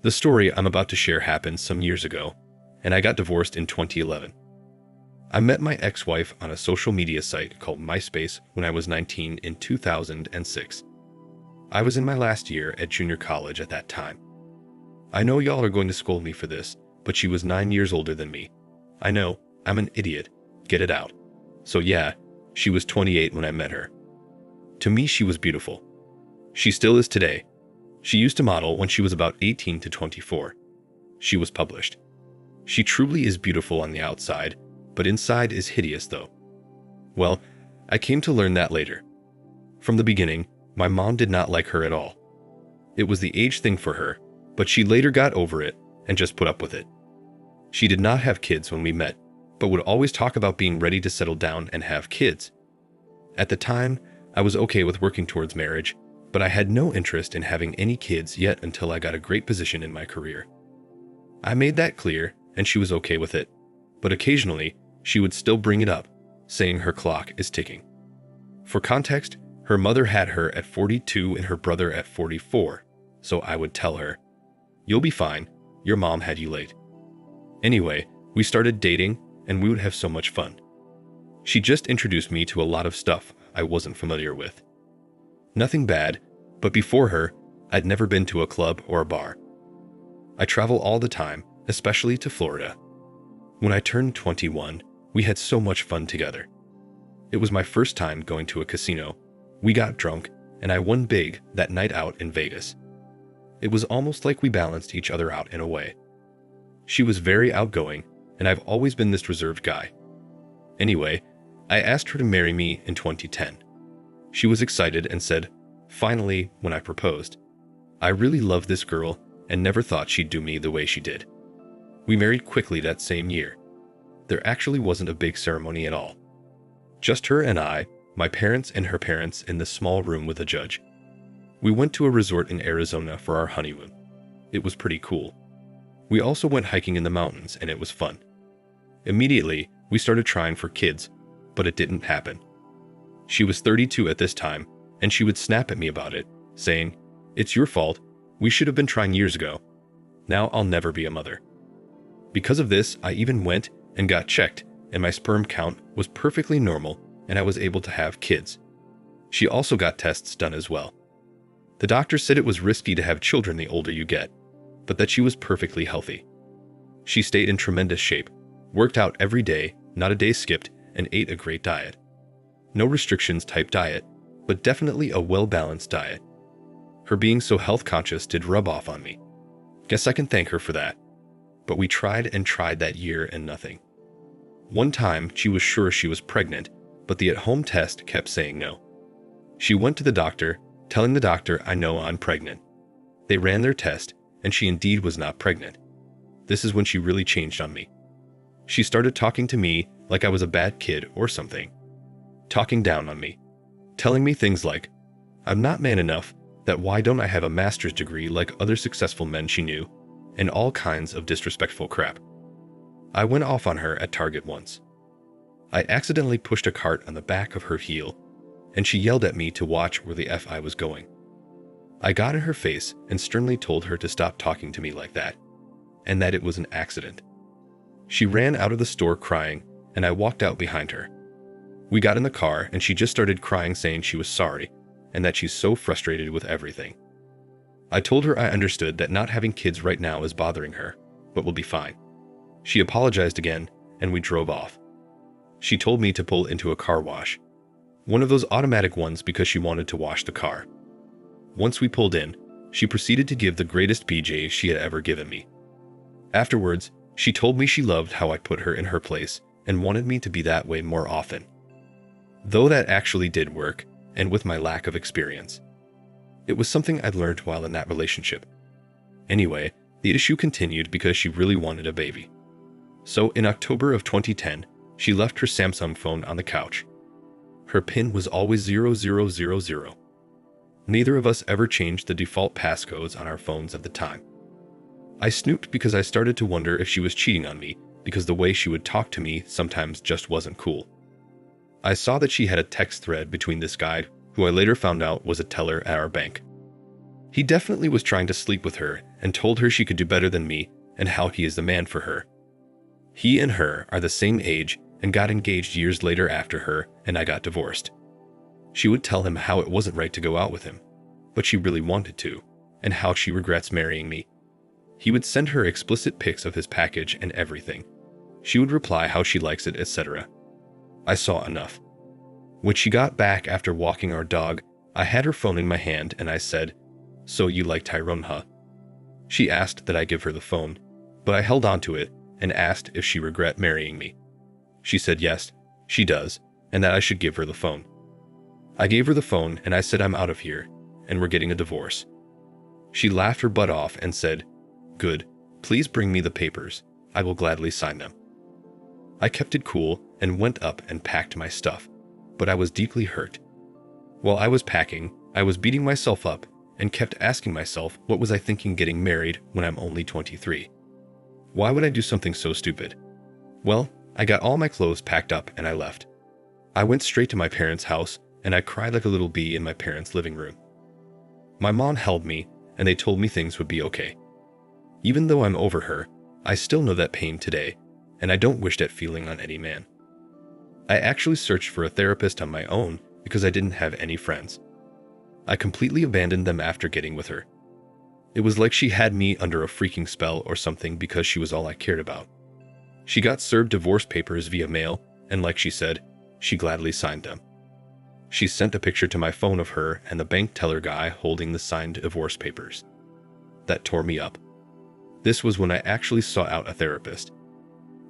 The story I'm about to share happened some years ago, and I got divorced in 2011. I met my ex-wife on a social media site called MySpace when I was 19 in 2006. I was in my last year at junior college at that time. I know y'all are going to scold me for this, but she was 9 years older than me. I know, I'm an idiot. Get it out. So yeah, she was 28 when I met her. To me, she was beautiful. She still is today. She used to model when she was about 18 to 24. She was published. She truly is beautiful on the outside, but inside is hideous though. Well, I came to learn that later. From the beginning, my mom did not like her at all. It was the age thing for her, but she later got over it and just put up with it. She did not have kids when we met, but would always talk about being ready to settle down and have kids. At the time, I was okay with working towards marriage, but I had no interest in having any kids yet until I got a great position in my career. I made that clear, and she was okay with it, but occasionally, she would still bring it up, saying her clock is ticking. For context, her mother had her at 42 and her brother at 44, so I would tell her, "You'll be fine, your mom had you late." Anyway, we started dating, and we would have so much fun. She just introduced me to a lot of stuff I wasn't familiar with. Nothing bad, but before her, I'd never been to a club or a bar. I travel all the time, especially to Florida. When I turned 21, we had so much fun together. It was my first time going to a casino. We got drunk, and I won big that night out in Vegas. It was almost like we balanced each other out in a way. She was very outgoing, and I've always been this reserved guy. Anyway, I asked her to marry me in 2010. She was excited and said, finally, when I proposed, "I really love this girl and never thought she'd do me the way she did." We married quickly that same year. There actually wasn't a big ceremony at all. Just her and I, my parents and her parents in the small room with a judge. We went to a resort in Arizona for our honeymoon. It was pretty cool. We also went hiking in the mountains and it was fun. Immediately, we started trying for kids, but it didn't happen. She was 32 at this time, and she would snap at me about it, saying, "It's your fault. We should have been trying years ago. Now I'll never be a mother." Because of this, I even went and got checked, and my sperm count was perfectly normal, and I was able to have kids. She also got tests done as well. The doctor said it was risky to have children the older you get, but that she was perfectly healthy. She stayed in tremendous shape, worked out every day, not a day skipped, and ate a great diet. No restrictions type diet, but definitely a well-balanced diet. Her being so health conscious did rub off on me. Guess I can thank her for that. But we tried and tried that year and nothing. One time, she was sure she was pregnant, but the at-home test kept saying no. She went to the doctor, telling the doctor, "I know I'm pregnant." They ran their test, and she indeed was not pregnant. This is when she really changed on me. She started talking to me like I was a bad kid or something. Talking down on me. Telling me things like, "I'm not man enough, that why don't I have a master's degree like other successful men she knew," and all kinds of disrespectful crap. I went off on her at Target once. I accidentally pushed a cart on the back of her heel, and she yelled at me to watch where the F I was going. I got in her face and sternly told her to stop talking to me like that, and that it was an accident. She ran out of the store crying, and I walked out behind her. We got in the car, and she just started crying, saying she was sorry, and that she's so frustrated with everything. I told her I understood that not having kids right now is bothering her, but will be fine. She apologized again, and we drove off. She told me to pull into a car wash. One of those automatic ones, because she wanted to wash the car. Once we pulled in, she proceeded to give the greatest PJ she had ever given me. Afterwards, she told me she loved how I put her in her place and wanted me to be that way more often. Though that actually did work, and with my lack of experience. It was something I'd learned while in that relationship. Anyway, the issue continued because she really wanted a baby. So in October of 2010, she left her Samsung phone on the couch. Her PIN was always 0000. Neither of us ever changed the default passcodes on our phones at the time. I snooped because I started to wonder if she was cheating on me, because the way she would talk to me sometimes just wasn't cool. I saw that she had a text thread between this guy, who I later found out was a teller at our bank. He definitely was trying to sleep with her and told her she could do better than me and how he is the man for her. He and her are the same age and got engaged years later after her, and I got divorced. She would tell him how it wasn't right to go out with him, but she really wanted to, and how she regrets marrying me. He would send her explicit pics of his package and everything. She would reply how she likes it, etc. I saw enough. When she got back after walking our dog, I had her phone in my hand and I said, "So you like Tyrone, huh?" She asked that I give her the phone, but I held on to it and asked if she regret marrying me. She said yes, she does, and that I should give her the phone. I gave her the phone and I said I'm out of here, and we're getting a divorce. She laughed her butt off and said, "Good, please bring me the papers, I will gladly sign them." I kept it cool and went up and packed my stuff, but I was deeply hurt. While I was packing, I was beating myself up and kept asking myself what was I thinking getting married when I'm only 23. Why would I do something so stupid? Well, I got all my clothes packed up and I left. I went straight to my parents' house and I cried like a little bee in my parents' living room. My mom held me and they told me things would be okay. Even though I'm over her, I still know that pain today, and I don't wish that feeling on any man. I actually searched for a therapist on my own because I didn't have any friends. I completely abandoned them after getting with her. It was like she had me under a freaking spell or something because she was all I cared about. She got served divorce papers via mail, and like she said, she gladly signed them. She sent a picture to my phone of her and the bank teller guy holding the signed divorce papers. That tore me up. This was when I actually sought out a therapist.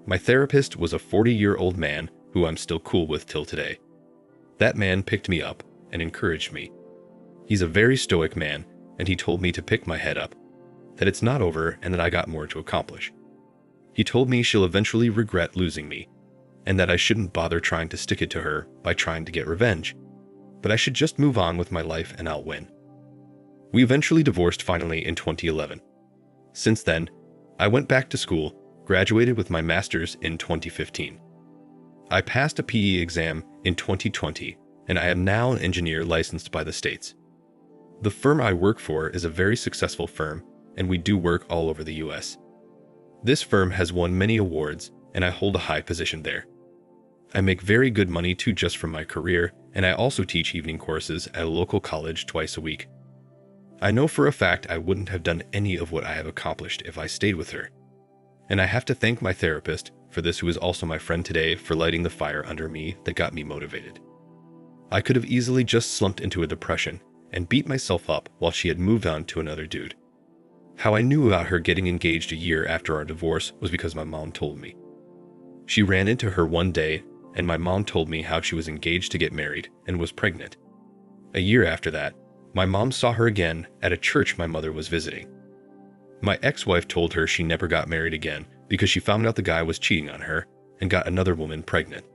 My therapist was a 40-year-old man who I'm still cool with till today. That man picked me up and encouraged me. He's a very stoic man, and he told me to pick my head up, that it's not over and that I got more to accomplish. He told me she'll eventually regret losing me, and that I shouldn't bother trying to stick it to her by trying to get revenge, but I should just move on with my life and I'll win. We eventually divorced finally in 2011. Since then, I went back to school, graduated with my master's in 2015. I passed a PE exam in 2020, and I am now an engineer licensed by the states. The firm I work for is a very successful firm, and we do work all over the US. This firm has won many awards, and I hold a high position there. I make very good money too just from my career, and I also teach evening courses at a local college twice a week. I know for a fact I wouldn't have done any of what I have accomplished if I stayed with her. And I have to thank my therapist for this, who is also my friend today, for lighting the fire under me that got me motivated. I could have easily just slumped into a depression and beat myself up while she had moved on to another dude. How I knew about her getting engaged a year after our divorce was because my mom told me. She ran into her one day, and my mom told me how she was engaged to get married and was pregnant. A year after that, my mom saw her again at a church my mother was visiting. My ex-wife told her she never got married again because she found out the guy was cheating on her and got another woman pregnant.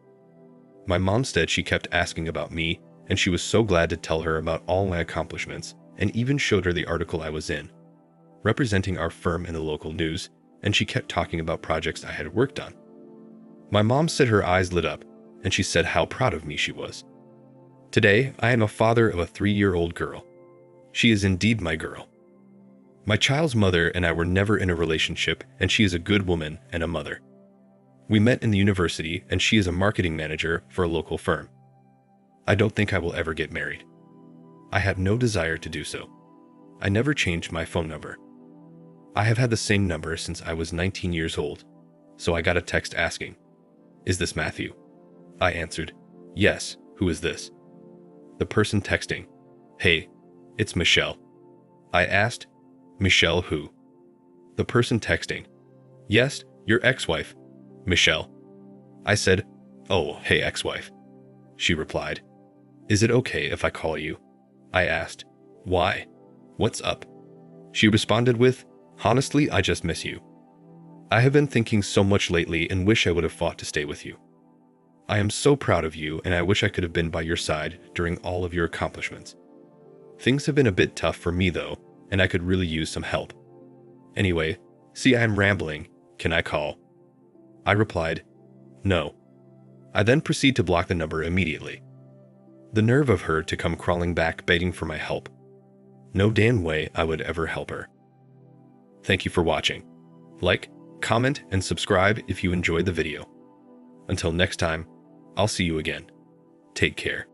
My mom said she kept asking about me, and she was so glad to tell her about all my accomplishments, and even showed her the article I was in, representing our firm in the local news, and she kept talking about projects I had worked on. My mom said her eyes lit up, and she said how proud of me she was. Today, I am a father of a 3-year-old girl. She is indeed my girl. My child's mother and I were never in a relationship, and she is a good woman and a mother. We met in the university, and she is a marketing manager for a local firm. I don't think I will ever get married. I have no desire to do so. I never changed my phone number. I have had the same number since I was 19 years old, so I got a text asking, "Is this Matthew?" I answered, "Yes, who is this?" The person texting, "Hey, it's Michelle." I asked, "Michelle who?" The person texting, "Yes, your ex-wife, Michelle." I said, "Oh, hey ex-wife." She replied, "Is it okay if I call you?" I asked, "Why? What's up?" She responded with, "Honestly, I just miss you. I have been thinking so much lately and wish I would have fought to stay with you. I am so proud of you, and I wish I could have been by your side during all of your accomplishments. Things have been a bit tough for me though, and I could really use some help. Anyway, see, I am rambling. Can I call?" I replied, "No." I then proceed to block the number immediately. The nerve of her to come crawling back begging for my help. No damn way I would ever help her. Thank you for watching. Like, comment, and subscribe if you enjoyed the video. Until next time, I'll see you again. Take care.